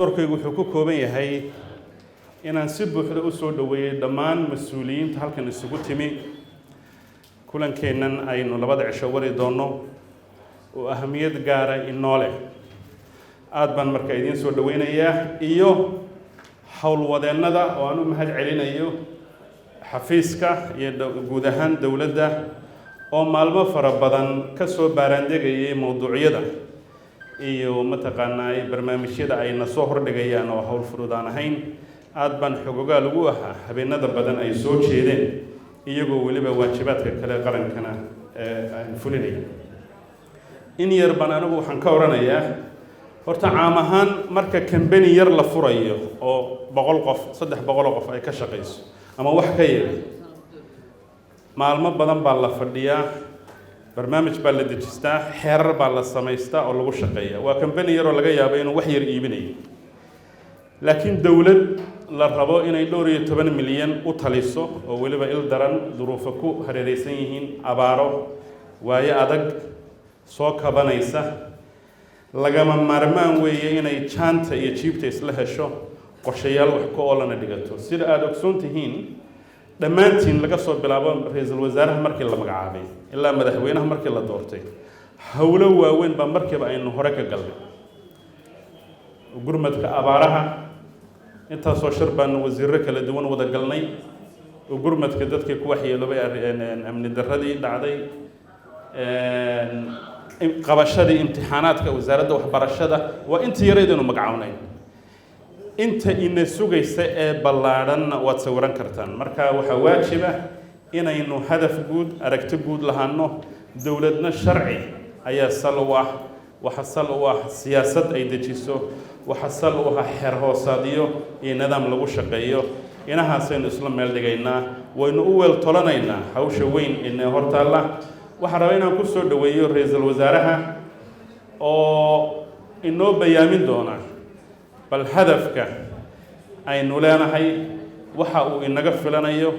doorkaygu wuxuu ku kooban yahay inaan si buuxda u soo dhaweeyay dhammaan mas'uuliyiinta halkan isugu timi kulankeennan aynu labada cisho wari doono oo ahamiyad gaara inoo leh aad baan markaa idiin soo dhaweynayaa iyo howlwadeennada oo aan u mahad celinayo xafiiska iyo guud ahaan dowladda oo maalmo fara badan ka soo baaraandegayay mowduucyada iyo mataqaanaa barnaamijyada ayna soo hordhigayaan oo hawl fudud aan ahayn aad baan xogogaal ugu ahaa habeenada badan ay soo jeedeen iyagoo weliba waajibaadka kale qarankana aan fulinaya in yar baan anigu waxaan ka oranayaa horta caam ahaan marka kambani yar la furayo oo 100 qof 300 qof ay ka shaqeyso ama wax ka yar maalmo badan baa la fadhiyaa barnaamij baa la dejistaa xeerar baa la samaystaa oo lagu shaqeeyaa waa kambani yar oo laga yaabo inuu wax yar iibinayo laakiin dawlad la rabo inay 12 milyan u taliso oo weliba il daran duruufo ku hareeraysan yihiin abaaro waayo adag soo kabanaysa lagama maarmaan weeye inay jaanta iyo jiibta isla hesho qorshayaal wax ku oolana dhigato sida aad ogsoon tihiin dhammaantiin laga soo bilaabo ra'iisul wasaaraha markii la magacaabay ilaa madaxweynaha markii la doortay hawlo waaweyn baa markiiba aynu hore ka galnay gurmadka abaaraha intaasoo shir baan wasiirro kala duwan wada galnay oo gurmadka dadkii ku waxyeeloobay amni darradii dhacday qabashadii imtixaanaadka wasaaradda waxbarashada waa inta yareedaynu magacawnay inta ina sugaysa ee ballaadhanna waad sawiran kartaan marka waxaa waajib ah inaynu hadaf guud aragti guud lahaano dowladna sharci ayaa sal u ah waxa sal u ah siyaasad ay dejiso waxa sal u ah xeer hoosaadiyo iyo nidaam lagu shaqeeyo inahaasaynu isla meel dhigaynaa waynu u weel tolanaynaa hawsha weyn inay hortaalla waxaan rabaa inaan ku soo dhaweeyo ra'iisul wasaaraha oo inoo bayaamin doona bal hadafka aynu leenahay waxa uu inaga filanayo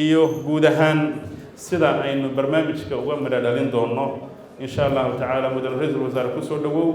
iyo guud ahaan sida aynu barnaamijka uga midho dhalin doono insha allahu tacaala mudan ra'iisul wasaare ku soo dhawow